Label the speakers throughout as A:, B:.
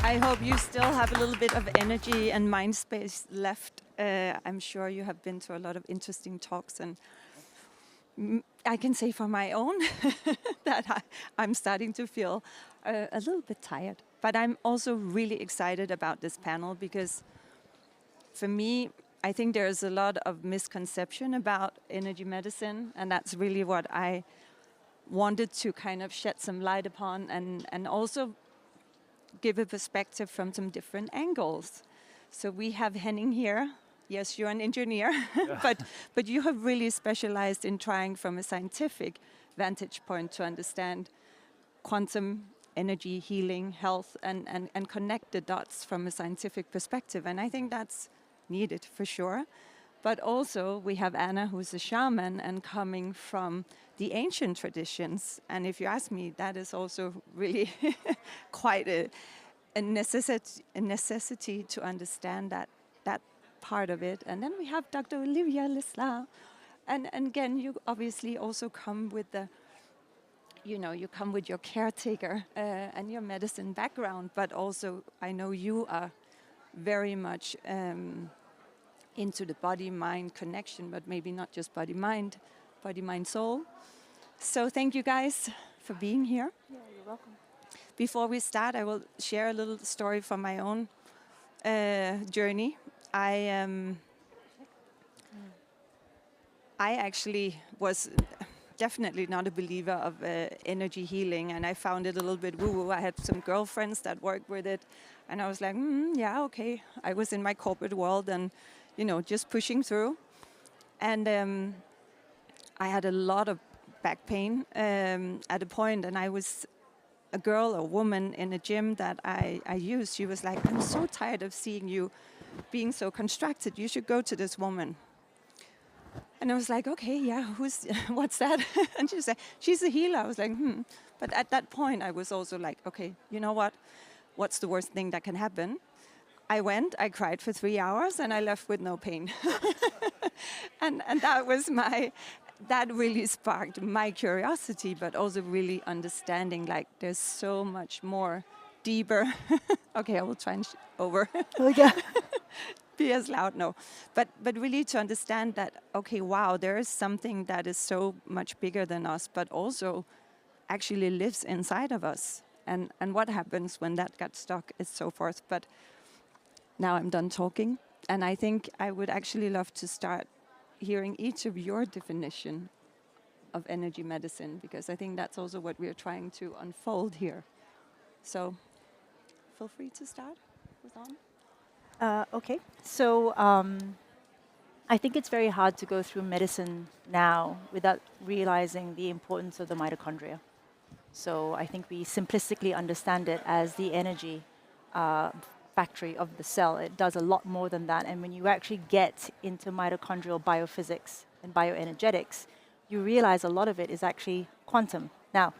A: I hope you still have a little bit of energy and mind space left. I'm sure you have been to a lot of interesting talks, and I can say for my own that I'm starting to feel a little bit tired. But I'm also really excited about this panel because for me, I think there's a lot of misconception about energy medicine, and that's really what I wanted to kind of shed some light upon and also give a perspective from some different angles. So we have Henning here. Yes, you're an engineer,
B: Yeah.
A: but you have really specialized in trying from a scientific vantage point to understand quantum energy, healing, health, and connect the dots from a scientific perspective. And I think that's needed for sure. But also we have Anna, who's a shaman and coming from the ancient traditions. And if you ask me, that is also really quite a necessity to understand that part of it. And then we have Dr. Olivia Lesslar. And again, you obviously also come with you come with your caretaker and your medicine background, but also I know you are very much into the body-mind connection, but maybe not just body-mind, soul. So thank you guys for being here.
C: Yeah, you're welcome.
A: Before we start, I will share a little story from my own journey. I actually was definitely not a believer of energy healing, and I found it a little bit woo-woo. I had some girlfriends that worked with it, and I was like, yeah, okay. I was in my corporate world and, just pushing through. And I had a lot of back pain at a point, and I was a girl or woman in a gym that I used. She was like, I'm so tired of seeing you being so constructed. You should go to this woman. And I was like, okay, yeah, what's that? And she said, she's a healer. I was like, But at that point, I was also like, okay, you know what? What's the worst thing that can happen? I went, I cried for 3 hours, and I left with no pain. and that really sparked my curiosity, but also really understanding, like, there's so much more deeper. Okay, I will try and over.
C: Okay.
A: Be as loud, no. But really to understand that, okay, wow, there is something that is so much bigger than us, but also actually lives inside of us. And what happens when that gets stuck is so forth. But now I'm done talking. And I think I would actually love to start hearing each of your definition of energy medicine, because I think that's also what we're trying to unfold here. So feel free to start with on.
C: Okay, so I think it's very hard to go through medicine now without realizing the importance of the mitochondria. So I think we simplistically understand it as the energy factory of the cell. It does a lot more than that. And when you actually get into mitochondrial biophysics and bioenergetics, you realize a lot of it is actually quantum. Now,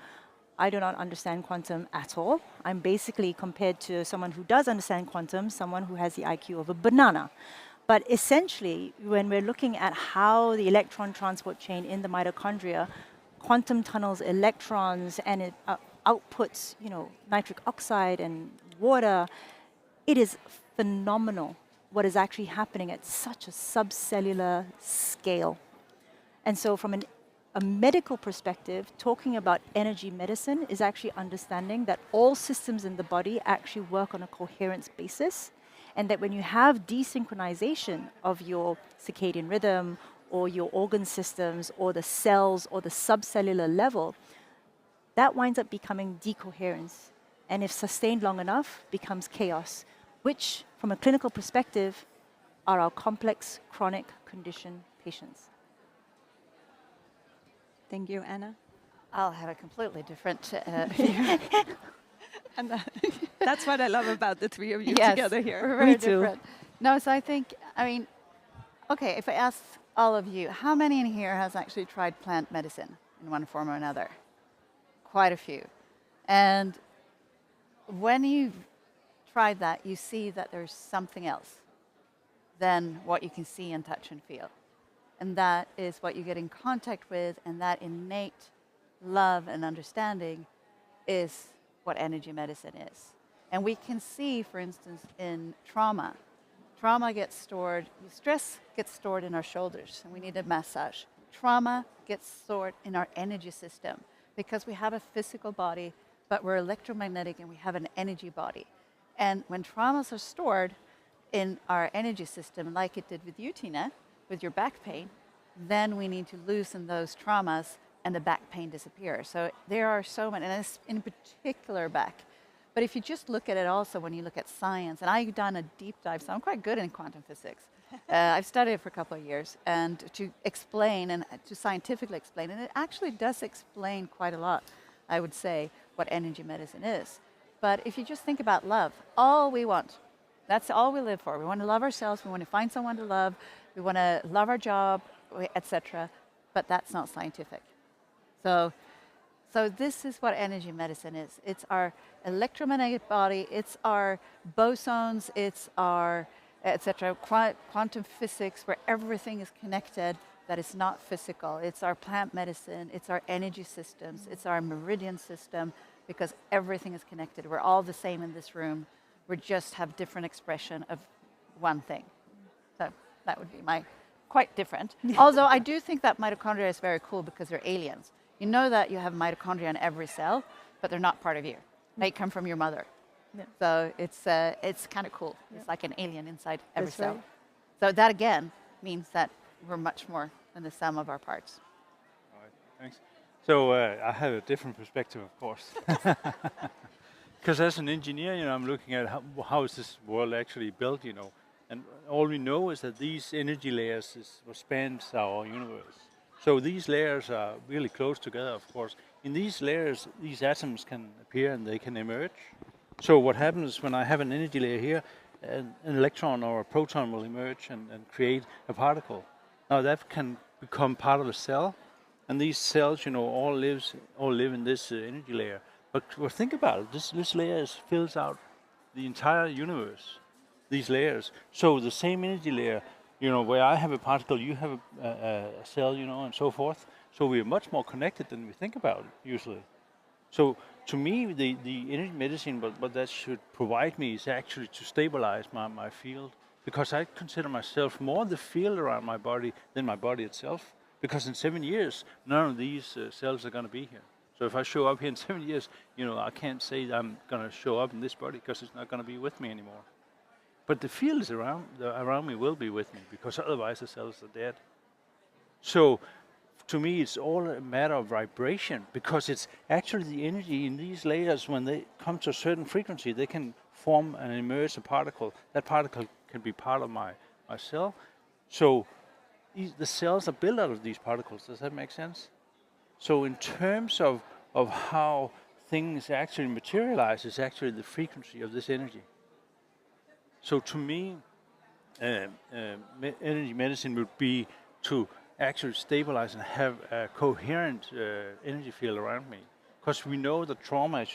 C: I do not understand quantum at all. I'm basically, compared to someone who does understand quantum, someone who has the IQ of a banana. But essentially, when we're looking at how the electron transport chain in the mitochondria, quantum tunnels electrons and it outputs, nitric oxide and water, it is phenomenal what is actually happening at such a subcellular scale. And so from a medical perspective, talking about energy medicine is actually understanding that all systems in the body actually work on a coherence basis, and that when you have desynchronization of your circadian rhythm or your organ systems or the cells or the subcellular level, that winds up becoming decoherence. And if sustained long enough, becomes chaos, which from a clinical perspective are our complex chronic condition patients.
A: Thank you, Anna.
D: I'll have a completely different
A: And that's what I love about the three of you
D: yes,
A: together here.
D: We're very
C: Me too.
D: different. No, so I think, okay, if I ask all of you, how many in here has actually tried plant medicine in one form or another? Quite a few. And when you tried that, you see that there's something else than what you can see and touch and feel. And that is what you get in contact with, and that innate love and understanding is what energy medicine is. And we can see, for instance, in trauma gets stored, stress gets stored in our shoulders, and we need a massage. Trauma gets stored in our energy system because we have a physical body, but we're electromagnetic and we have an energy body. And when traumas are stored in our energy system, like it did with you, Tine, with your back pain, then we need to loosen those traumas and the back pain disappears. So there are so many, and it's in particular back. But if you just look at it also when you look at science, and I've done a deep dive, so I'm quite good in quantum physics. I've studied it for a couple of years, and to explain and to scientifically explain, and it actually does explain quite a lot, I would say, what energy medicine is. But if you just think about love, all we want, that's all we live for. We want to love ourselves, we want to find someone to love, we want to love our job, etc. But that's not scientific. So this is what energy medicine is. It's our electromagnetic body, it's our bosons, it's our, etc. Quantum physics, where everything is connected, that is not physical. It's our plant medicine, it's our energy systems, it's our meridian system, because everything is connected. We're all the same in this room. We just have different expression of one thing. So that would be my, quite different. Although I do think that mitochondria is very cool because they're aliens. You know that you have mitochondria in every cell, but they're not part of you. They come from your mother.
C: Yeah.
D: So it's kind of cool. Yeah. It's like an alien inside every
C: That's
D: cell.
C: right.
D: So that again means that we're much more than the sum of our parts.
B: All right, thanks. So I have a different perspective, of course. Because as an engineer, I'm looking at how is this world actually built, and all we know is that these energy layers is what spans our universe. So these layers are really close together, of course. In these layers, these atoms can appear and they can emerge. So what happens when I have an energy layer here, an electron or a proton will emerge and create a particle. Now that can become part of a cell, and these cells, all live in this energy layer. But think about it, this layer fills out the entire universe, these layers. So the same energy layer, where I have a particle, you have a cell, and so forth. So we are much more connected than we think about usually. So to me, the energy medicine, what that should provide me is actually to stabilize my field, because I consider myself more the field around my body than my body itself. Because in 7 years, none of these cells are going to be here. So if I show up here in 7 years, I can't say that I'm going to show up in this body because it's not going to be with me anymore. But the field is around me will be with me, because otherwise the cells are dead. So to me, it's all a matter of vibration, because it's actually the energy in these layers, when they come to a certain frequency, they can form and emerge a particle. That particle can be part of my cell. So the cells are built out of these particles. Does that make sense? So in terms of how things actually materialize, is actually the frequency of this energy. So to me, energy medicine would be to actually stabilize and have a coherent energy field around me. Because we know that trauma,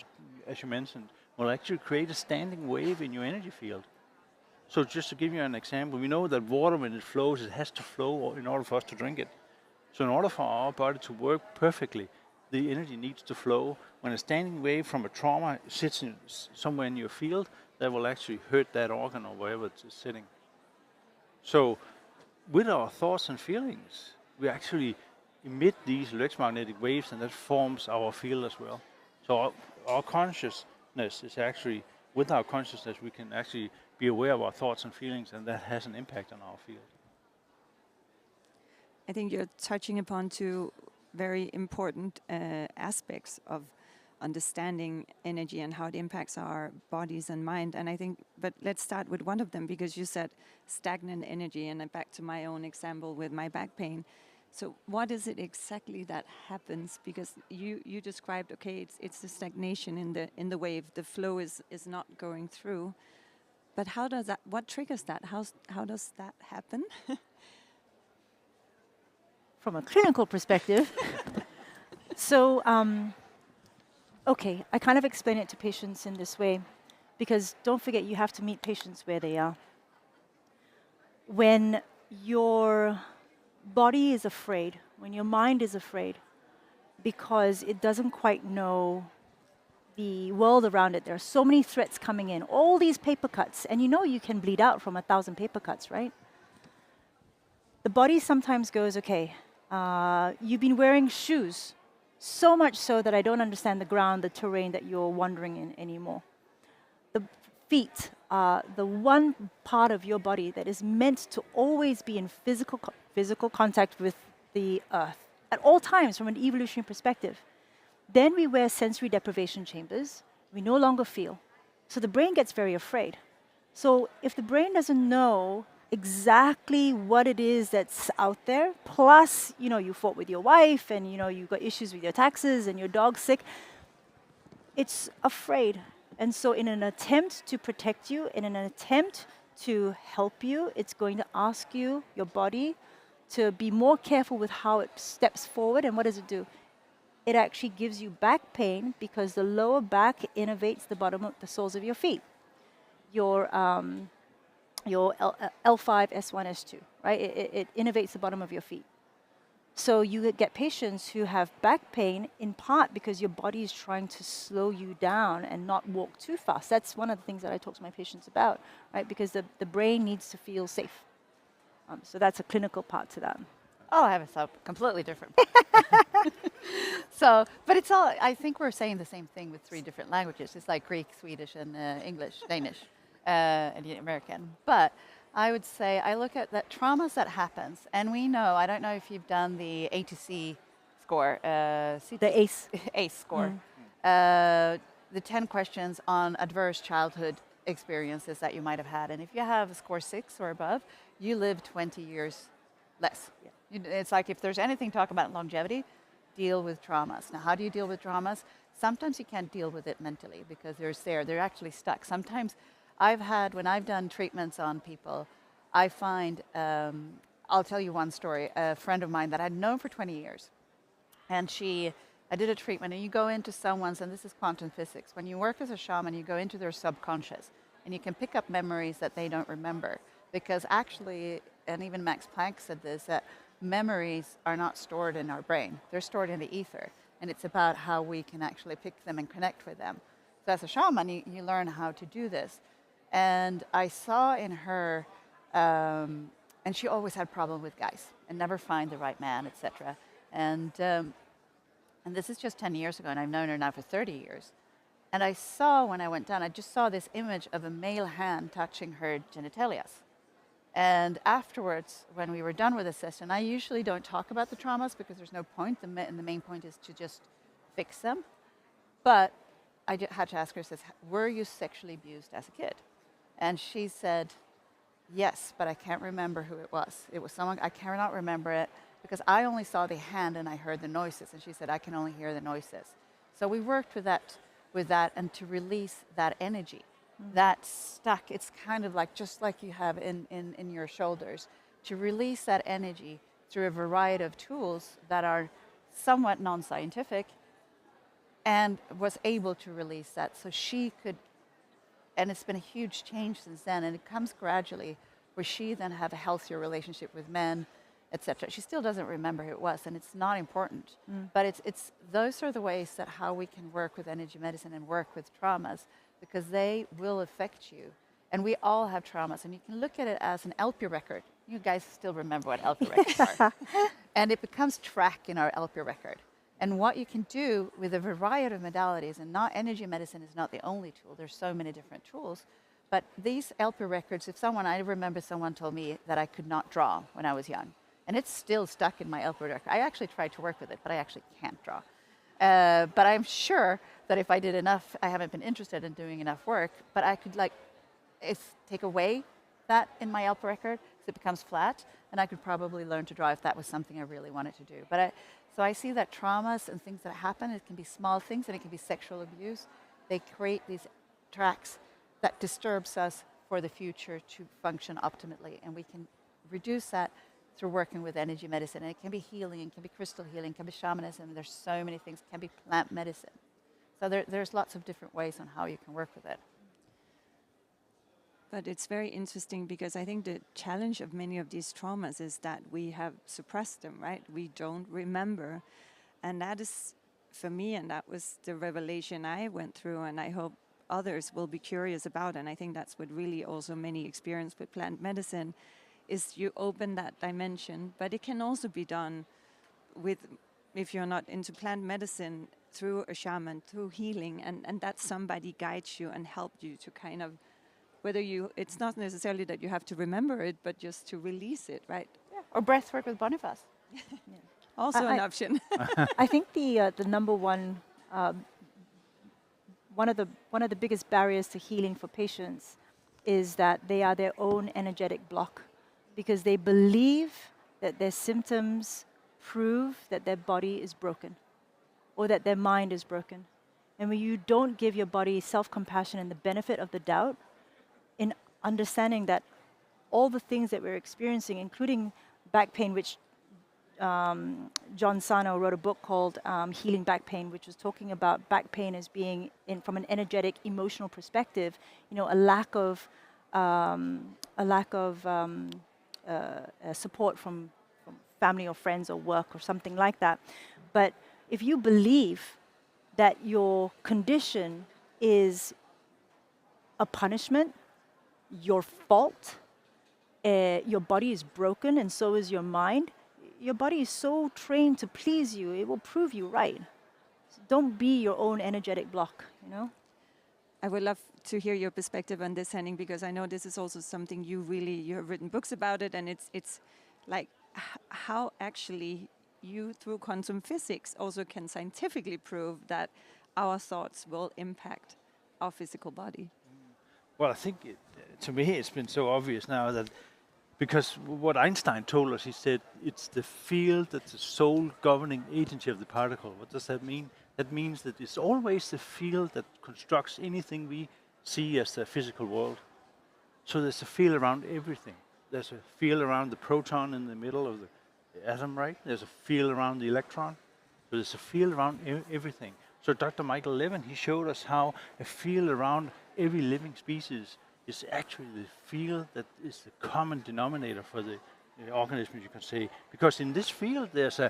B: as you mentioned, will actually create a standing wave in your energy field. So just to give you an example, we know that water, when it flows, it has to flow in order for us to drink it. So in order for our body to work perfectly, the energy needs to flow. When a standing wave from a trauma sits somewhere in your field, that will actually hurt that organ or wherever it's sitting. So with our thoughts and feelings, we actually emit these electromagnetic waves, and that forms our field as well. So our consciousness is actually, with our consciousness, we can actually be aware of our thoughts and feelings, and that has an impact on our field.
A: I think you're touching upon two very important aspects of understanding energy and how it impacts our bodies and mind. And I think, but let's start with one of them, because you said stagnant energy, and back to my own example with my back pain. So what is it exactly that happens? Because you described, okay, it's the stagnation in the wave. The flow is not going through. But how does that? What triggers that? How does that happen?
C: From a clinical perspective, so okay, I kind of explain it to patients in this way, because don't forget, you have to meet patients where they are. When your body is afraid, when your mind is afraid, because it doesn't quite know the world around it. There are so many threats coming in, all these paper cuts, and you know you can bleed out from 1,000 paper cuts, right? The body sometimes goes, okay, you've been wearing shoes, so much so that I don't understand the ground, the terrain that you're wandering in anymore. The feet are the one part of your body that is meant to always be in physical contact with the earth at all times from an evolutionary perspective. Then we wear sensory deprivation chambers. We no longer feel. So the brain gets very afraid. So if the brain doesn't know exactly what it is that's out there, plus, you know, you fought with your wife and, you know, you've got issues with your taxes and your dog's sick, it's afraid. And so in an attempt to protect you, in an attempt to help you, it's going to ask you, your body, to be more careful with how it steps forward. And what does it do? It actually gives you back pain because the lower back innervates the bottom of the soles of your feet. Your L5, S1, S2, right? It innervates the bottom of your feet. So you get patients who have back pain in part because your body is trying to slow you down and not walk too fast. That's one of the things that I talk to my patients about, right? Because the brain needs to feel safe. So that's a clinical part to that.
D: Oh, I have a completely different. So, but it's all, I think we're saying the same thing with 3 different languages. It's like Greek, Swedish, and English, Danish, and American. But I would say I look at that traumas that happens, and we know, I don't know if you've done the A to C score.
C: The ACE.
D: ACE score. The 10 questions on adverse childhood experiences that you might have had. And if you have a score 6 or above, you live 20 years less. Yeah. It's like if there's anything to talk about longevity, deal with traumas. Now, how do you deal with traumas? Sometimes you can't deal with it mentally because they're actually stuck. Sometimes when I've done treatments on people, I find, I'll tell you one story, a friend of mine that I'd known for 20 years. And I did a treatment, and you go into someone's, and this is quantum physics, when you work as a shaman, you go into their subconscious, and you can pick up memories that they don't remember. Because actually, and even Max Planck said this, that memories are not stored in our brain. They're stored in the ether. And it's about how we can actually pick them and connect with them. So as a shaman, you learn how to do this. And I saw in her, and she always had problem with guys and never find the right man, etc. And this is just 10 years ago, and I've known her now for 30 years. And I saw, when I went down, I just saw this image of a male hand touching her genitalia. And afterwards, when we were done with the session, I usually don't talk about the traumas because there's no point. The main point is to just fix them. But I had to ask her, says, were you sexually abused as a kid? And she said, yes, but I can't remember who it was. It was someone, I cannot remember it because I only saw the hand and I heard the noises. And she said, I can only hear the noises. So we worked with that and to release that energy. That's stuck. It's kind of like just like you have in your shoulders, to release that energy through a variety of tools that are somewhat non-scientific, and was able to release that so she could, and it's been a huge change since then, and it comes gradually where she then have a healthier relationship with men, etc. She still doesn't remember who it was, and it's not important, but it's those are the ways that how we can work with energy medicine and work with traumas, because they will affect you. And we all have traumas, and you can look at it as an LP record. You guys still remember what LP records are. And it becomes track in our LP record. And what you can do with a variety of modalities, and not energy medicine is not the only tool, there's so many different tools, but these LP records, I remember someone told me that I could not draw when I was young, and it's still stuck in my LP record. I actually tried to work with it, but I actually can't draw. But I'm sure that if I did enough, I haven't been interested in doing enough work, but I could take away that in my LP record so it becomes flat, and I could probably learn to draw if that was something I really wanted to do. So I see that traumas and things that happen, it can be small things and it can be sexual abuse. They create these tracks that disturbs us for the future to function optimally, and we can reduce that through working with energy medicine. And it can be healing, it can be crystal healing, it can be shamanism. There's so many things. It can be plant medicine. So there's lots of different ways on how you can work with it.
A: But it's very interesting because I think the challenge of many of these traumas is that we have suppressed them, right? We don't remember. And that is for me, and that was the revelation I went through, and I hope others will be curious about, and I think that's what really also many experience with plant medicine, is you open that dimension, but it can also be done with, if you're not into plant medicine, through a shaman, through healing, and that somebody guides you and helps you to kind of, whether you, it's not necessarily that you have to remember it, but just to release it, right?
D: Yeah. Or breath work with Boniface.
A: Also an option.
C: I think the number one, one of the biggest barriers to healing for patients is that they are their own energetic block, because they believe that their symptoms prove that their body is broken or that their mind is broken. And when you don't give your body self-compassion and the benefit of the doubt, in understanding that all the things that we're experiencing, including back pain, which John Sano wrote a book called Healing Back Pain, which was talking about back pain as being, from an energetic, emotional perspective, you know, a lack of support from family or friends or work or something like that. But if you believe that your condition is a punishment, your fault, your body is broken and so is your mind, your body is so trained to please you, it will prove you right. So don't be your own energetic block, you know?
A: I would love to hear your perspective on this, Henning, because I know this is also something you have written books about it, and it's like how actually you, through quantum physics, also can scientifically prove that our thoughts will impact our physical body.
B: Well, I think to me it's been so obvious now that, because what Einstein told us, he said it's the field that's the sole governing agency of the particle. What does that mean? That means that it's always the field that constructs anything we see as the physical world. So there's a field around everything. There's a field around the proton in the middle of the atom, right? There's a field around the electron. So there's a field around everything. So Dr. Michael Levin, he showed us how a field around every living species is actually the field that is the common denominator for the organisms, you can say. Because in this field, there's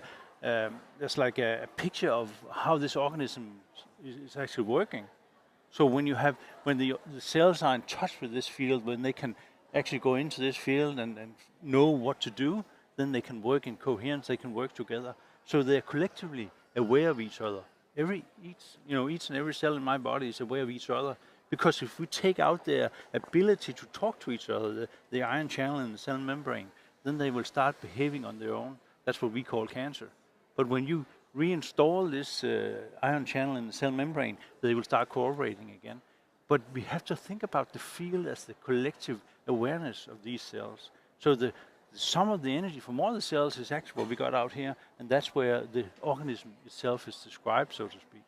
B: like a picture of how this organism is actually working. So when the cells are in touch with this field, when they can actually go into this field and know what to do, then they can work in coherence, they can work together. So they're collectively aware of each other. Each and every cell in my body is aware of each other. Because if we take out their ability to talk to each other, the ion channel in the cell membrane, then they will start behaving on their own. That's what we call cancer. But when you reinstall this ion channel in the cell membrane, they will start cooperating again. But we have to think about the field as the collective awareness of these cells. So the sum of the energy from all the cells is actually what we got out here, and that's where the organism itself is described, so to speak.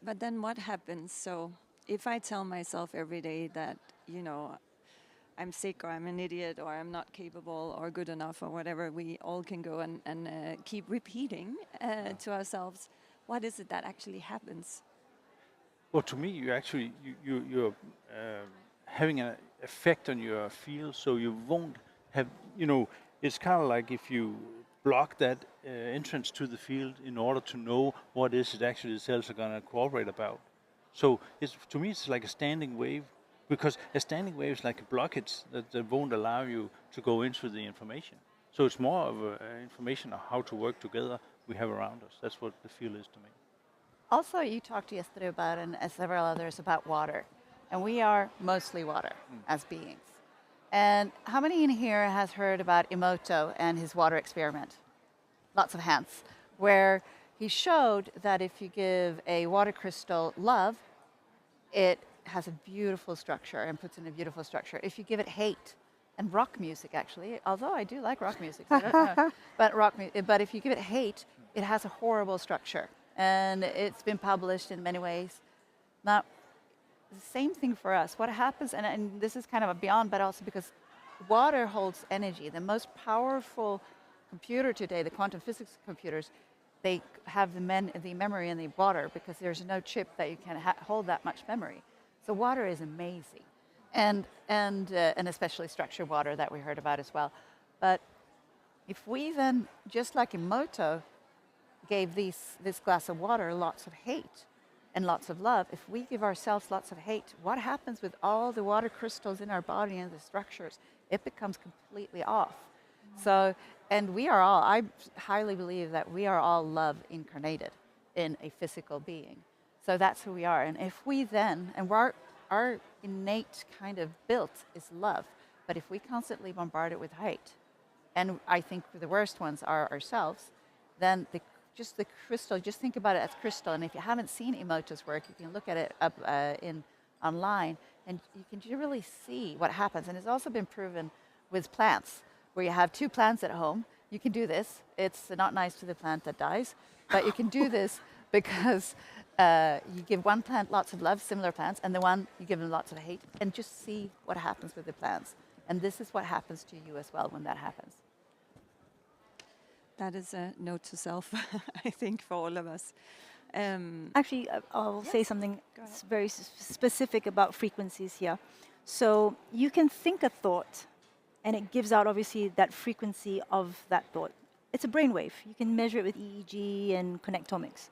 A: But then what happens? So if I tell myself every day that, I'm sick or I'm an idiot or I'm not capable or good enough or whatever, we all can go and keep repeating to ourselves, what is it that actually happens?
B: Well, to me, you're having an effect on your field, so you won't have, it's kind of like if you block that entrance to the field in order to know what is it actually the cells are going to cooperate about. So to me, it's like a standing wave, because a standing wave is like a blockage that won't allow you to go into the information. So it's more of information on how to work together we have around us. That's what the field is to me.
D: Also, you talked yesterday about, and several others, about water. And we are mostly water as beings. And how many in here has heard about Emoto and his water experiment? Lots of hands. Where he showed that if you give a water crystal love, it has a beautiful structure and puts in a beautiful structure. If you give it hate, and rock music actually, although I do like rock music, so I don't know, but if you give it hate, it has a horrible structure. And it's been published in many ways. Now, the same thing for us. What happens, and this is kind of a beyond, but also because water holds energy. The most powerful computer today, the quantum physics computers, they have the memory in the water because there's no chip that you can hold that much memory. So water is amazing, and especially structured water that we heard about as well. But if we then, just like in Emoto, gave this glass of water lots of hate and lots of love, if we give ourselves lots of hate, what happens with all the water crystals in our body and the structures? It becomes completely off. So, and we are all, I highly believe that we are all love incarnated in a physical being. So that's who we are. And if we then, and our innate kind of built is love, but if we constantly bombard it with hate, and I think the worst ones are ourselves, then just the crystal, just think about it as crystal. And if you haven't seen Emoto's work, you can look at it up online, and you can really see what happens. And it's also been proven with plants, where you have 2 plants at home. You can do this. It's not nice to the plant that dies, but you can do this because you give one plant lots of love, similar plants, and the one you give them lots of hate, and just see what happens with the plants. And this is what happens to you as well when that happens.
A: That is a note to self, I think, for all of us.
C: Actually, I'll say something very specific about frequencies here. So you can think a thought, and it gives out, obviously, that frequency of that thought. It's a brainwave. You can measure it with EEG and connectomics.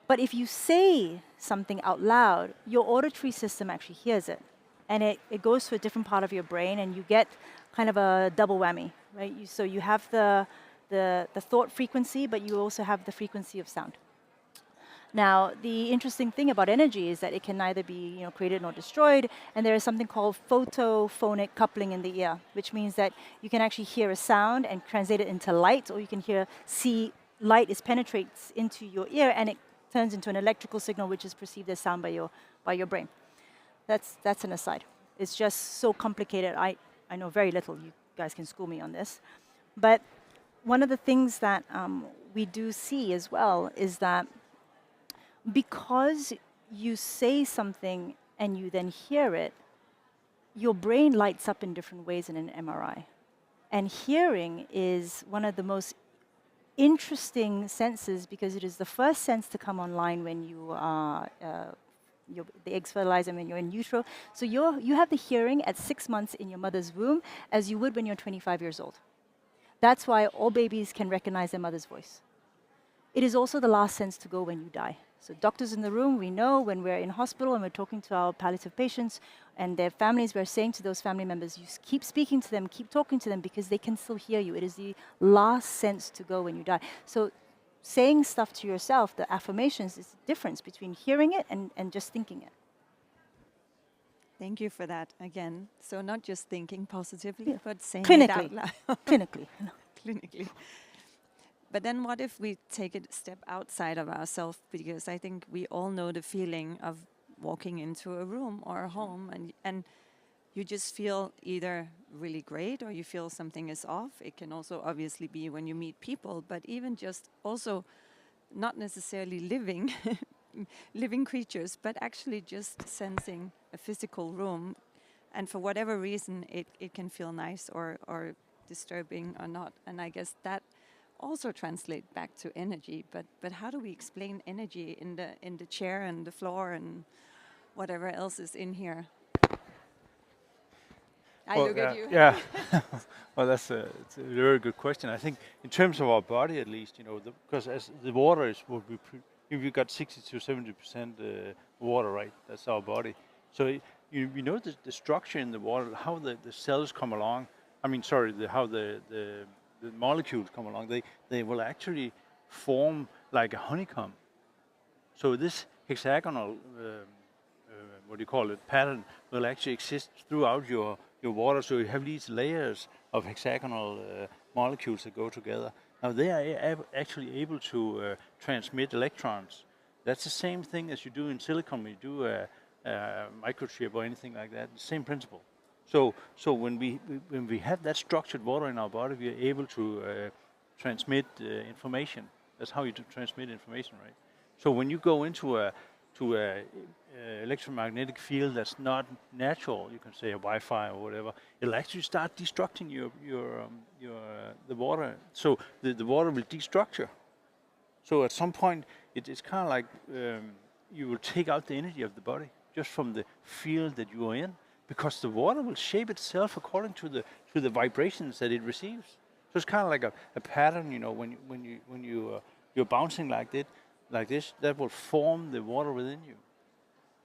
C: But if you say something out loud, your auditory system actually hears it. And it goes to a different part of your brain, and you get kind of a double whammy, right? So you have the thought frequency, but you also have the frequency of sound. Now, the interesting thing about energy is that it can neither be created nor destroyed, and there is something called photophonic coupling in the ear, which means that you can actually hear a sound and translate it into light, or you can see light penetrates into your ear, and it turns into an electrical signal, which is perceived as sound by your brain. That's an aside. It's just so complicated. I know very little. You guys can school me on this. But one of the things that we do see as well is that because you say something and you then hear it, your brain lights up in different ways in an MRI. And hearing is one of the most interesting senses because it is the first sense to come online when you are the eggs fertilize and when you're in utero. So you have the hearing at 6 months in your mother's womb as you would when you're 25 years old. That's why all babies can recognize their mother's voice. It is also the last sense to go when you die. So doctors in the room, we know when we're in hospital and we're talking to our palliative patients and their families, we're saying to those family members, you keep speaking to them, keep talking to them because they can still hear you. It is the last sense to go when you die. So saying stuff to yourself, the affirmations, is the difference between hearing it and just thinking it.
A: Thank you for that again. So not just thinking positively, but saying
C: Clinically.
A: it out loud.
C: Clinically.
A: Clinically. But then what if we take a step outside of ourselves? Because I think we all know the feeling of walking into a room or a home and you just feel either really great or you feel something is off. It can also obviously be when you meet people, but even just also not necessarily living creatures, but actually just sensing a physical room. And for whatever reason, it can feel nice or disturbing or not. And I guess that also translate back to energy. But how do we explain energy in the chair and the floor and whatever else is in here? I look at you.
B: Yeah. Well, it's a very good question. I think in terms of our body, at least, because as the water is what we got 60 to 70% water, right? That's our body. So you know the structure in the water, how the cells come along. I mean, sorry, how the molecules come along. They will actually form like a honeycomb. So this hexagonal, what do you call it, pattern will actually exist throughout your water. So you have these layers of hexagonal molecules that go together. Now they are actually able to transmit electrons. That's the same thing as you do in silicon when you do a microchip or anything like that. The same principle. So when we have that structured water in our body, we are able to transmit information. That's how you transmit information, right? So when you go into a electromagnetic field that's not natural, you can say a Wi-Fi or whatever, it'll actually start destructing the water. So the water will destructure. So at some point, it's kind of like you will take out the energy of the body just from the field that you are in, because the water will shape itself according to the vibrations that it receives. So it's kind of like a pattern, when you you're bouncing like this, that will form the water within you.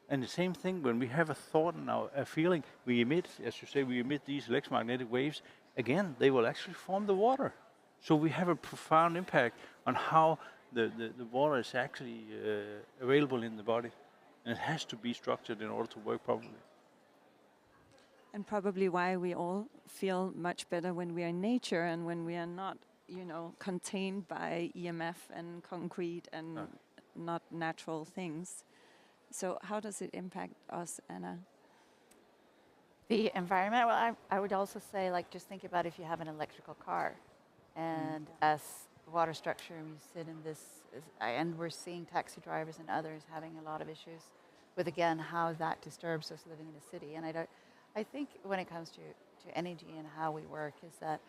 B: And the same thing when we have a thought and a feeling, we emit, as you say, we emit these electromagnetic waves. Again, they will actually form the water. So we have a profound impact on how the water is actually available in the body. And it has to be structured in order to work properly.
A: And probably why we all feel much better when we are in nature and when we are not, contained by EMF and concrete and not natural things. So how does it impact us, Anna?
D: The environment, well, I would also say, like, just think about if you have an electrical car, and as water structure, we sit in this, and we're seeing taxi drivers and others having a lot of issues with, again, how that disturbs us living in a city. And I think when it comes to energy and how we work is that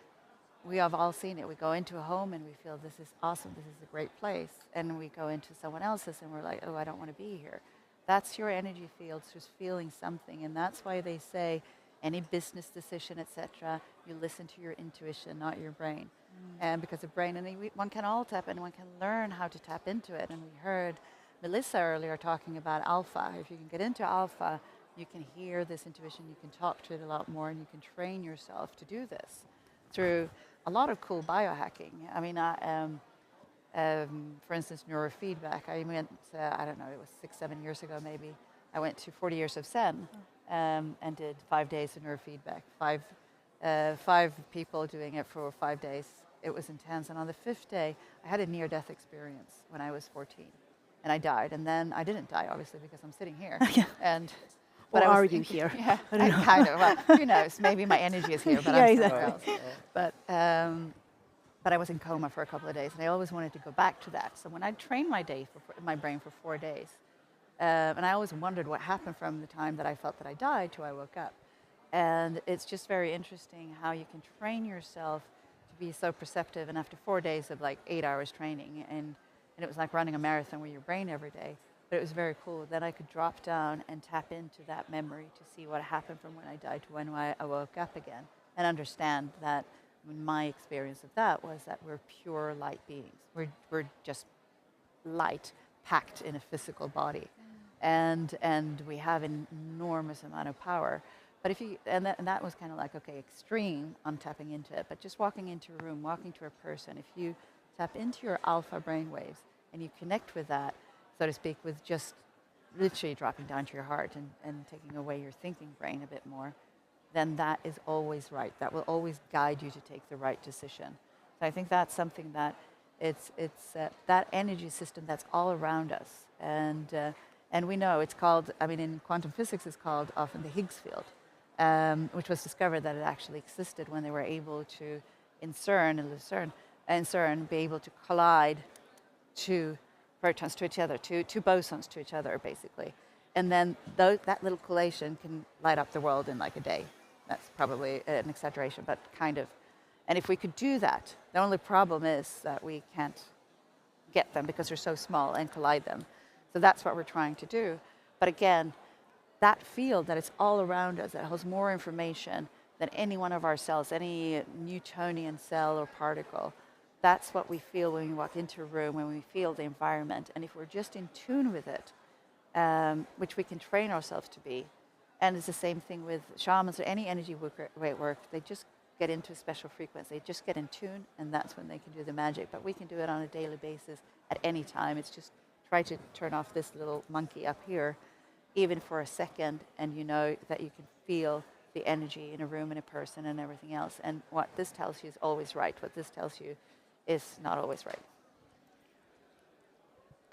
D: we have all seen it. We go into a home and we feel this is awesome, this is a great place. And we go into someone else's and we're like, oh, I don't want to be here. That's your energy field, just feeling something. And that's why they say any business decision, etc., you listen to your intuition, not your brain. And because the brain, and one can all tap in, one can learn how to tap into it. And we heard Melissa earlier talking about alpha. If you can get into alpha, you can hear this intuition, you can talk to it a lot more, and you can train yourself to do this through a lot of cool biohacking. I mean, for instance, neurofeedback. I went, I don't know, it was 6-7 years ago maybe. I went to 40 years of Zen and did 5 days of neurofeedback. Five people doing it for 5 days. It was intense. And on the 5th day, I had a near-death experience when I was 14. And I died. And then I didn't die, obviously, because I'm sitting here.
C: But are you here?
D: Yeah, I kind of. Well, who knows? Maybe my energy is here, but I'm somewhere else. But I was in coma for a couple of days, and I always wanted to go back to that. So when I trained my brain for 4 days, and I always wondered what happened from the time that I felt that I died to I woke up. And it's just very interesting how you can train yourself to be so perceptive. And after 4 days of like 8 hours training, and it was like running a marathon with your brain every day, but it was very cool. Then I could drop down and tap into that memory to see what happened from when I died to when I woke up again, and understand that my experience of that was that we're pure light beings. We're just light packed in a physical body, and we have an enormous amount of power. But if you and that was kind of like, okay, extreme on tapping into it. But just walking into a room, walking to a person, if you tap into your alpha brainwaves and you connect with that, so to speak, with just literally dropping down to your heart and taking away your thinking brain a bit more, then that is always right. That will always guide you to take the right decision. So I think that's something that it's that energy system that's all around us. And we know it's called, I mean, in quantum physics, it's called often the Higgs field, which was discovered that it actually existed when they were able to, in CERN, be able to collide two protons to each other, two bosons to each other, basically. And then that little collation can light up the world in like a day. That's probably an exaggeration, but kind of. And if we could do that, the only problem is that we can't get them because they're so small and collide them. So that's what we're trying to do. But again, that field that is all around us, that holds more information than any one of our cells, any Newtonian cell or particle, that's what we feel when we walk into a room, when we feel the environment. And if we're just in tune with it, which we can train ourselves to be, and it's the same thing with shamans or any energy work, they just get into a special frequency, they just get in tune, and that's when they can do the magic. But we can do it on a daily basis at any time. It's just try to turn off this little monkey up here, even for a second, and you know that you can feel the energy in a room, in a person, and everything else. And what this tells you is always right. What this tells you is not always right.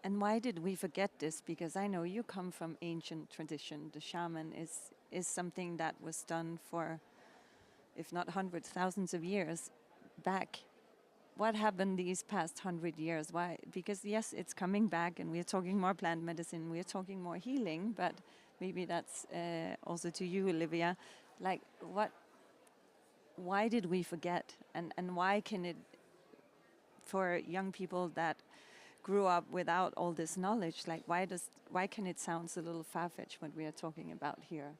A: And why did we forget this? Because I know you come from ancient tradition. The shaman is something that was done for, if not hundreds, thousands of years back. What happened these past 100 years? Why? Because yes, it's coming back, and we're talking more plant medicine, we're talking more healing, but maybe that's also to you, Olivia. Like, why did we forget? And why can it, for young people that grew up without all this knowledge, like why can it sound a little far-fetched what we are talking about here?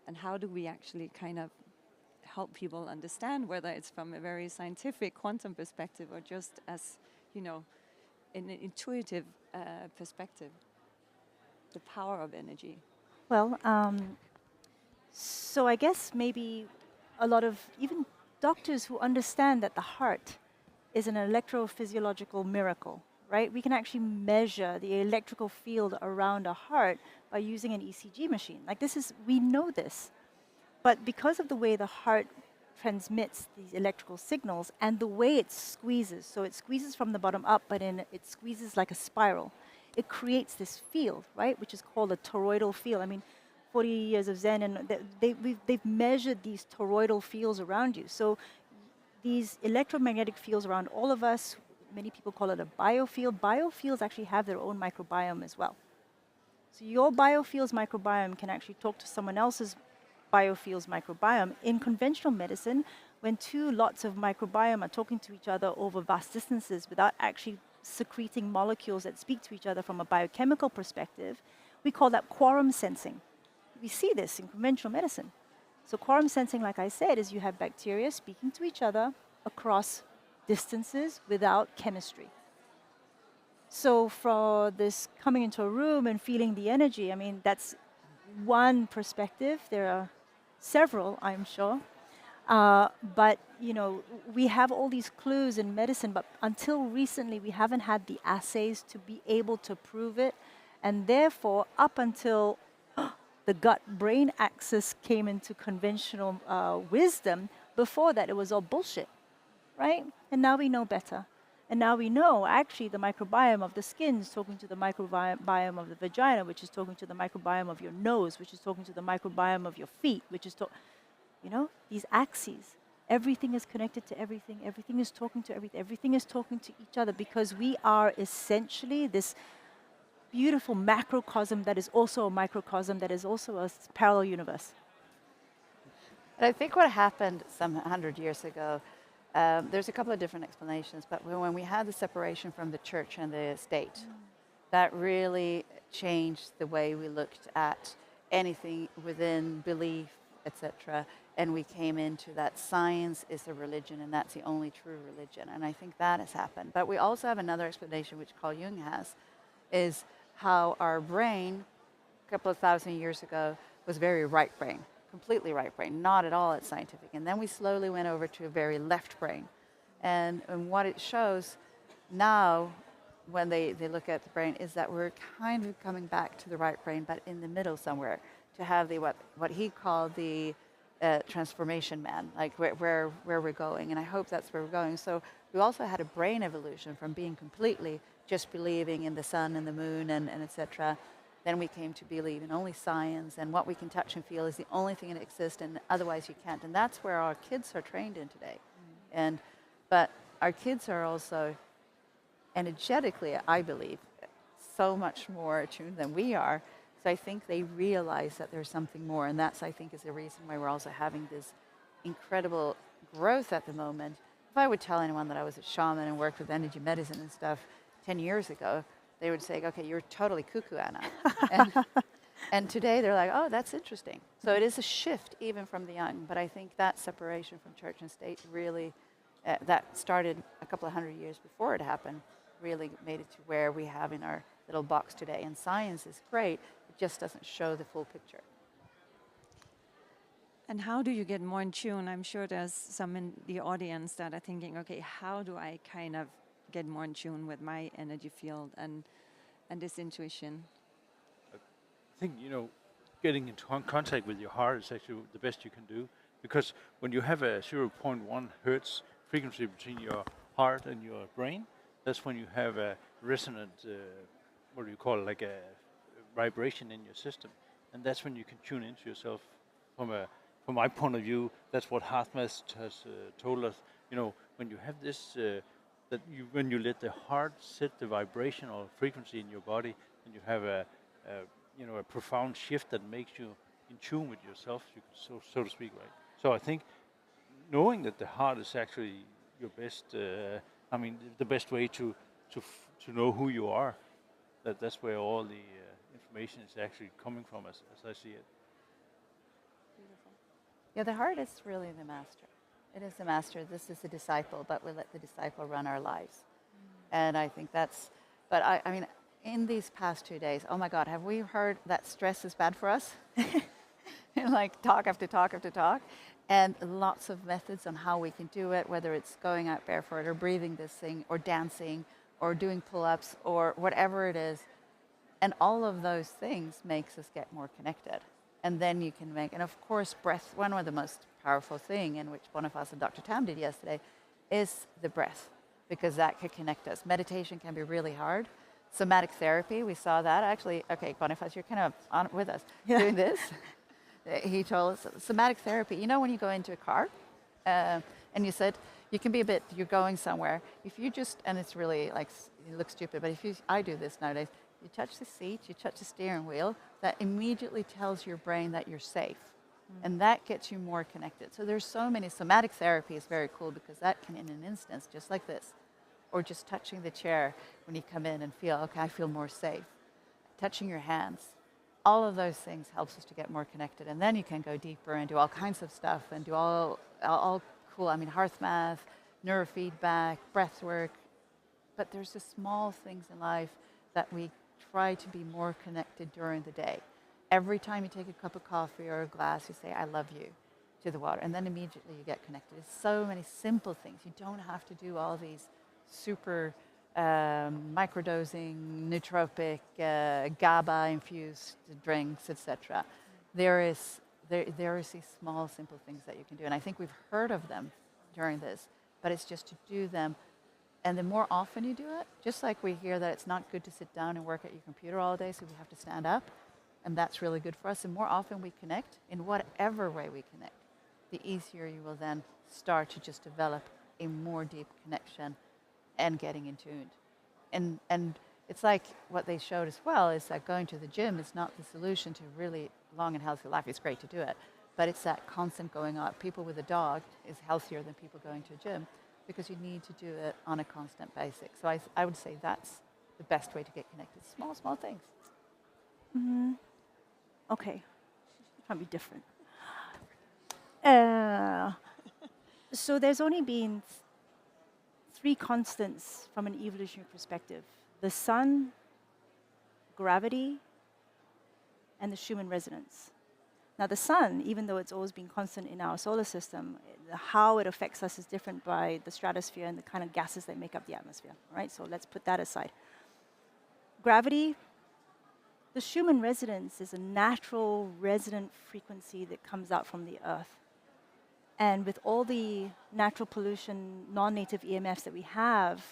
A: And how do we actually kind of help people understand, whether it's from a very scientific quantum perspective or just as, in an intuitive perspective, the power of energy?
C: Well, so I guess maybe a lot of even doctors who understand that the heart is an electrophysiological miracle, right? We can actually measure the electrical field around a heart by using an ECG machine. Like this is, we know this. But because of the way the heart transmits these electrical signals and the way it squeezes, so it squeezes from the bottom up, but it squeezes like a spiral, it creates this field, right, which is called a toroidal field. I mean, 40 years of Zen, and they've measured these toroidal fields around you. So these electromagnetic fields around all of us, many people call it a biofield. Biofields actually have their own microbiome as well. So your biofield's microbiome can actually talk to someone else's biofield's microbiome. In conventional medicine, when two lots of microbiome are talking to each other over vast distances without actually secreting molecules that speak to each other from a biochemical perspective, we call that quorum sensing. We see this in conventional medicine. So quorum sensing, like I said, is you have bacteria speaking to each other across distances without chemistry. So for this coming into a room and feeling the energy, I mean, that's one perspective. There are several, I'm sure. But, you know, we have all these clues in medicine, but until recently, we haven't had the assays to be able to prove it. And therefore, up until the gut-brain axis came into conventional wisdom, before that, it was all bullshit, right? And now we know better. And now we know, actually, the microbiome of the skin is talking to the microbiome of the vagina, which is talking to the microbiome of your nose, which is talking to the microbiome of your feet, which is, you know, these axes. Everything is connected to everything. Everything is talking to everything. Everything is talking to each other because we are essentially this beautiful macrocosm that is also a microcosm, that is also a parallel universe.
D: And I think what happened some 100 years ago, there's a couple of different explanations, but when we had the separation from the church and the state, that really changed the way we looked at anything within belief, etc. And we came into that science is a religion and that's the only true religion. And I think that has happened. But we also have another explanation, which Carl Jung has, is how our brain, a couple of thousand years ago, was very right brain, completely right brain, not at all at scientific. And then we slowly went over to a very left brain. And what it shows now, when they look at the brain, is that we're kind of coming back to the right brain, but in the middle somewhere, to have the what he called the transformation man, like where we're going. And I hope that's where we're going. So we also had a brain evolution from being completely just believing in the sun and the moon and etc. Then we came to believe in only science, and what we can touch and feel is the only thing that exists, and otherwise you can't. And that's where our kids are trained in today. But our kids are also energetically, I believe, so much more attuned than we are. So I think they realize that there's something more, and that's, I think, is the reason why we're also having this incredible growth at the moment. If I would tell anyone that I was a shaman and worked with energy medicine and stuff 10 years ago, they would say, okay, you're totally cuckoo, Anna. and today they're like, oh, that's interesting. So it is a shift even from the young, but I think that separation from church and state really, that started a couple of 100 years before it happened, really made it to where we have in our little box today. And science is great, it just doesn't show the full picture.
A: And how do you get more in tune? I'm sure there's some in the audience that are thinking, okay, how do I kind of get more in tune with my energy field and this intuition?
B: I think, you know, getting into contact with your heart is actually the best you can do, because when you have a 0.1 Hertz frequency between your heart and your brain, that's when you have a resonant, what do you call it, like a vibration in your system. And that's when you can tune into yourself. From my point of view, that's what HeartMath has told us. You know, when you have this, when you let the heart set the vibrational frequency in your body, and you have a profound shift that makes you in tune with yourself, so to speak, right? So I think knowing that the heart is actually your best, the best way to know who you are. That's where all the information is actually coming from, as I see it.
D: Beautiful. Yeah, the heart is really the master. It is the master. This is the disciple, but we let the disciple run our lives. And I think that's But I mean, in these past 2 days, oh my God, have we heard that stress is bad for us? Like talk after talk after talk. And lots of methods on how we can do it, whether it's going out barefoot or breathing this thing or dancing or doing pull-ups or whatever it is. And all of those things makes us get more connected. And then you can make, and of course, breath, one of the most powerful thing, and which one of us and Dr. Tam did yesterday, is the breath, because that could connect us. Meditation can be really hard. Somatic therapy, we saw that. Actually, okay, Boniface, you're kind of on with us doing this. He told us, somatic therapy, you know when you go into a car, and you said, you can be a bit, you're going somewhere. If you just, and it's really like, it looks stupid, but if you, I do this nowadays, you touch the seat, you touch the steering wheel, that immediately tells your brain that you're safe. And that gets you more connected. So there's so many, somatic therapy is very cool because that can, in an instance, just like this, or just touching the chair when you come in and feel, okay, I feel more safe. Touching your hands. All of those things helps us to get more connected. And then you can go deeper and do all kinds of stuff and do all cool, I mean, hearth math, neurofeedback, breath work. But there's the small things in life that we try to be more connected during the day. Every time you take a cup of coffee or a glass, you say, I love you, to the water. And then immediately you get connected. It's so many simple things. You don't have to do all these super microdosing, nootropic, GABA-infused drinks, etc. There is these small, simple things that you can do. And I think we've heard of them during this, but it's just to do them. And the more often you do it, just like we hear that it's not good to sit down and work at your computer all day, so we have to stand up, and that's really good for us. The more often we connect, in whatever way we connect, the easier you will then start to just develop a more deep connection and getting in tune. And it's like what they showed as well is that going to the gym is not the solution to really long and healthy life. It's great to do it, but it's that constant going out. People with a dog is healthier than people going to a gym because you need to do it on a constant basis. So I would say that's the best way to get connected. Small, small things.
C: Okay, trying to be different. So there's only been 3 constants from an evolutionary perspective: the sun, gravity, and the Schumann resonance. Now the sun, even though it's always been constant in our solar system, how it affects us is different by the stratosphere and the kind of gases that make up the atmosphere. All right, so let's put that aside. Gravity, the Schumann resonance is a natural resonant frequency that comes out from the Earth. And with all the natural pollution, non-native EMFs that we have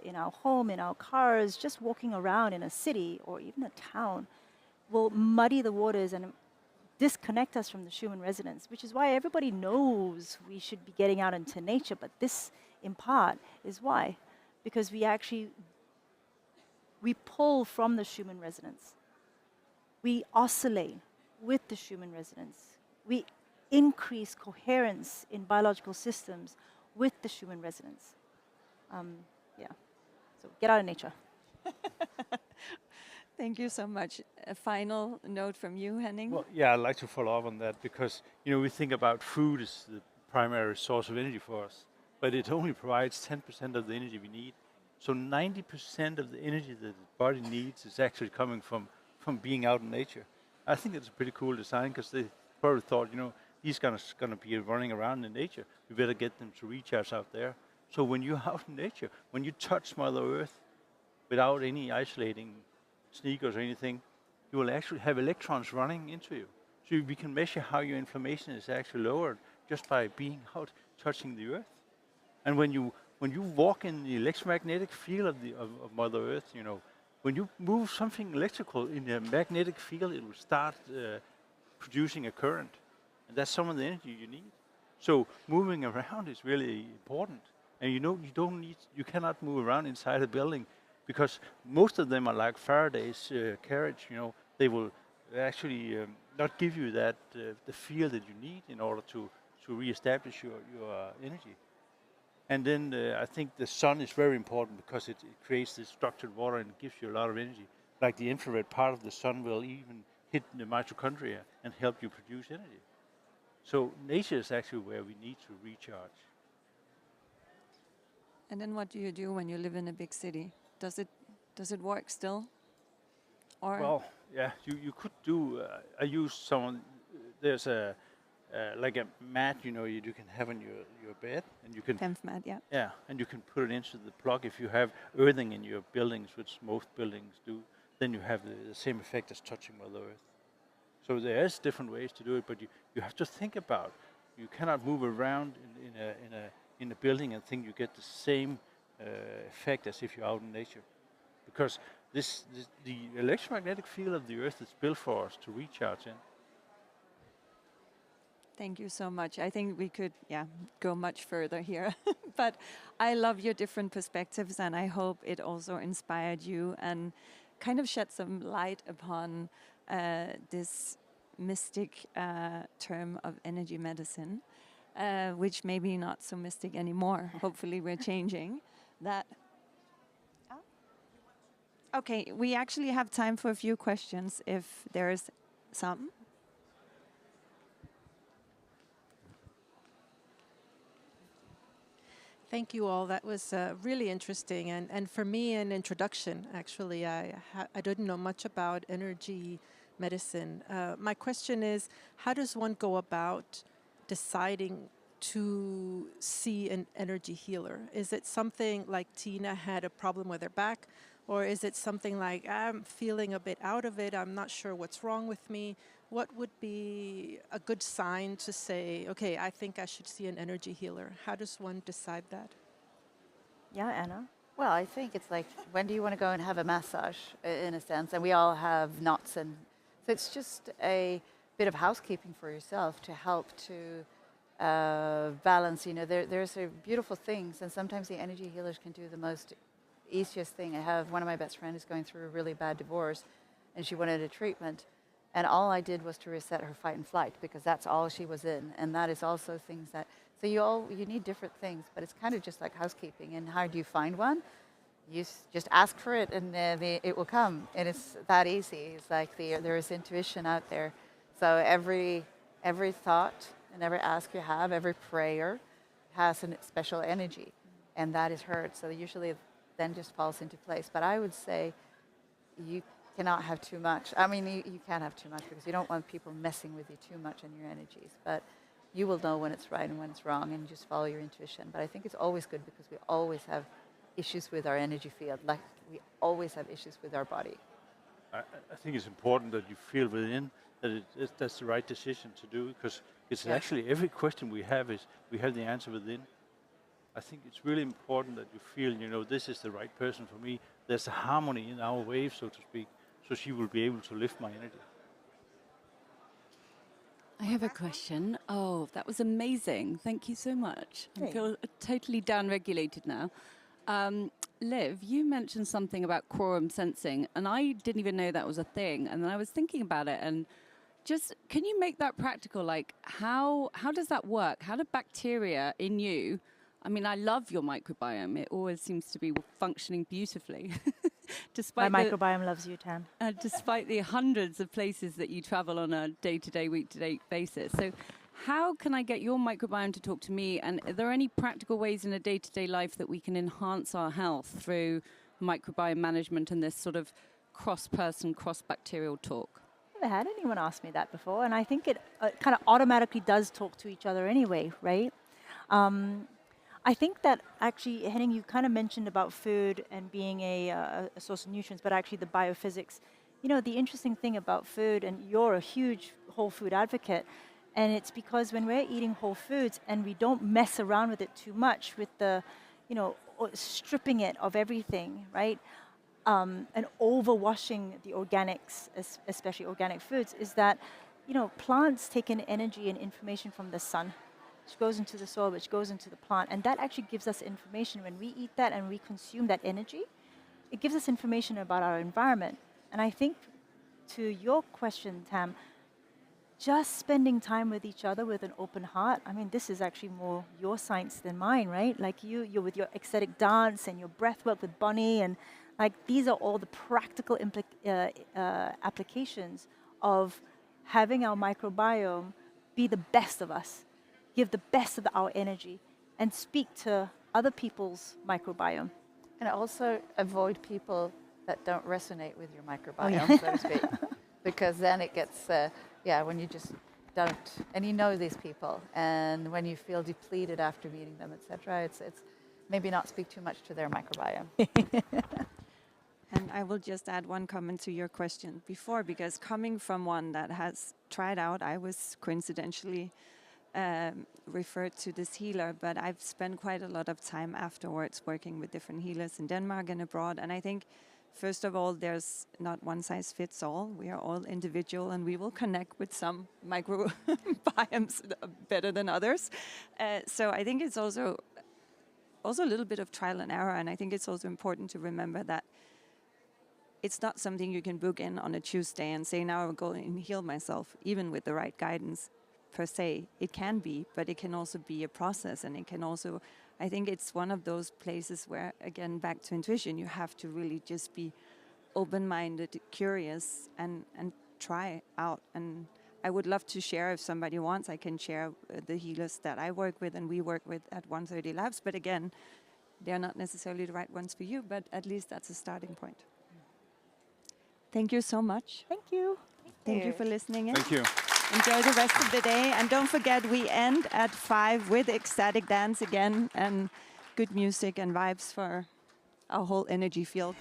C: in our home, in our cars, just walking around in a city or even a town will muddy the waters and disconnect us from the Schumann resonance, which is why everybody knows we should be getting out into nature. But this, in part, is why. Because we pull from the Schumann resonance. We oscillate with the Schumann resonance. We increase coherence in biological systems with the Schumann resonance. Yeah, so get out of nature.
A: Thank you so much. A final note from you, Henning?
B: Well, yeah, I'd like to follow up on that because, we think about food as the primary source of energy for us, but it only provides 10% of the energy we need. So 90% of the energy that the body needs is actually coming from being out in nature. I think it's a pretty cool design because they probably thought, these guys are going to be running around in nature. We better get them to recharge out there. So when you're out in nature, when you touch Mother Earth without any isolating sneakers or anything, you will actually have electrons running into you. So we can measure how your inflammation is actually lowered just by being out, touching the Earth. And when you walk in the electromagnetic field of Mother Earth, when you move something electrical in the magnetic field, it will start producing a current. And that's some of the energy you need. So moving around is really important. And you cannot move around inside a building because most of them are like Faraday's carriage. They will actually not give you that the field that you need in order to reestablish your energy. And then I think the sun is very important because it creates this structured water and gives you a lot of energy. Like the infrared part of the sun will even hit the mitochondria and help you produce energy. So nature is actually where we need to recharge.
A: And then what do you do when you live in a big city? Does it Does it work still? Or
B: Well, yeah, you could do. I use some. There's a like a mat, you can have on your bed, and you can
A: Fem mat, yeah.
B: yeah, and you can put it into the plug. If you have earthing in your buildings, which most buildings do, then you have the same effect as touching Mother Earth. So there's different ways to do it, but you have to think about. You cannot move around in a building and think you get the same effect as if you're out in nature, because the electromagnetic field of the Earth is built for us to recharge in.
A: Thank you so much. I think we could, go much further here. But I love your different perspectives, and I hope it also inspired you and kind of shed some light upon this mystic term of energy medicine, which maybe not so mystic anymore. Hopefully we're changing that. Okay, we actually have time for a few questions if there's some.
E: Thank you all. That was really interesting, and for me, an introduction. Actually, I didn't know much about energy medicine. My question is, how does one go about deciding to see an energy healer? Is it something like Tina had a problem with her back, or is it something like, I'm feeling a bit out of it, I'm not sure what's wrong with me? What would be a good sign to say, okay, I think I should see an energy healer? How does one decide that?
C: Yeah, Anna?
D: Well, I think it's like, when do you want to go and have a massage, in a sense? And we all have knots, and so it's just a bit of housekeeping for yourself to help to balance. There's beautiful things, and sometimes the energy healers can do the most easiest thing. I have one of my best friends going through a really bad divorce, and she wanted a treatment. And all I did was to reset her fight and flight, because that's all she was in. And that is also things that, so you need different things, but it's kind of just like housekeeping. And how do you find one? You just ask for it, and it will come. And it's that easy. It's like there is intuition out there. So every thought and every ask you have, every prayer has a special energy, and that is Hertz. So usually then just falls into place. But I would say you cannot have too much. I mean, you can't have too much, because you don't want people messing with you too much in your energies. But you will know when it's right and when it's wrong, and you just follow your intuition. But I think it's always good, because we always have issues with our energy field, like we always have issues with our body.
B: I think it's important that you feel within that that's the right decision to do, because it's actually every question we have the answer within. I think it's really important that you feel, this is the right person for me. There's a harmony in our wave, so to speak, so she will be able to lift my energy.
F: I have a question. Oh, that was amazing. Thank you so much. I feel totally down-regulated now. Liv, you mentioned something about quorum sensing, and I didn't even know that was a thing. And then I was thinking about it, and just, can you make that practical? Like, how does that work? How do bacteria in you, I mean, I love your microbiome. It always seems to be functioning beautifully. Despite
C: My microbiome loves you, Tan.
F: despite the hundreds of places that you travel on a day-to-day, week-to-day basis. So how can I get your microbiome to talk to me? And are there any practical ways in a day-to-day life that we can enhance our health through microbiome management and this sort of cross-person, cross-bacterial talk?
C: I've never had anyone ask me that before, and I think it kind of automatically does talk to each other anyway, right? I think that actually, Henning, you kind of mentioned about food and being a source of nutrients, but actually the biophysics. The interesting thing about food, and you're a huge whole food advocate, and it's because when we're eating whole foods and we don't mess around with it too much with the, stripping it of everything, right? And overwashing the organics, especially organic foods, is that, plants take in energy and information from the sun, which goes into the soil, which goes into the plant. And that actually gives us information. When we eat that and we consume that energy, it gives us information about our environment. And I think, to your question, Tam, just spending time with each other with an open heart, I mean, this is actually more your science than mine, right? Like you're with your ecstatic dance and your breath work with Bonnie, and like these are all the practical applications of having our microbiome be the best of us, give the best of our energy, and speak to other people's microbiome.
D: And also avoid people that don't resonate with your
C: Oh,
D: microbiome,
C: yeah.
D: so to speak. Because then it gets, when you just don't, and you know these people, and when you feel depleted after meeting them, etc., it's maybe not speak too much to their microbiome.
A: And I will just add one comment to your question before, because coming from one that has tried out, I was coincidentally referred to this healer, but I've spent quite a lot of time afterwards working with different healers in Denmark and abroad. And I think, first of all, there's not one size fits all. We are all individual, and we will connect with some microbiomes better than others. So I think it's also a little bit of trial and error, and I think it's also important to remember that it's not something you can book in on a Tuesday and say, now I'll go and heal myself, even with the right guidance per se. It can be, but it can also be a process, and it can also, I think it's one of those places where, again, back to intuition, you have to really just be open-minded, curious, and try out. And I would love to share, if somebody wants, I can share the healers that I work with and we work with at 130 Labs. But again, they're not necessarily the right ones for you, but at least that's a starting point. Thank you so much.
C: Thank you.
A: Thank you for listening in.
B: Thank you.
A: Enjoy the rest of the day. And don't forget, we end at 5 with ecstatic dance again and good music and vibes for our whole energy field.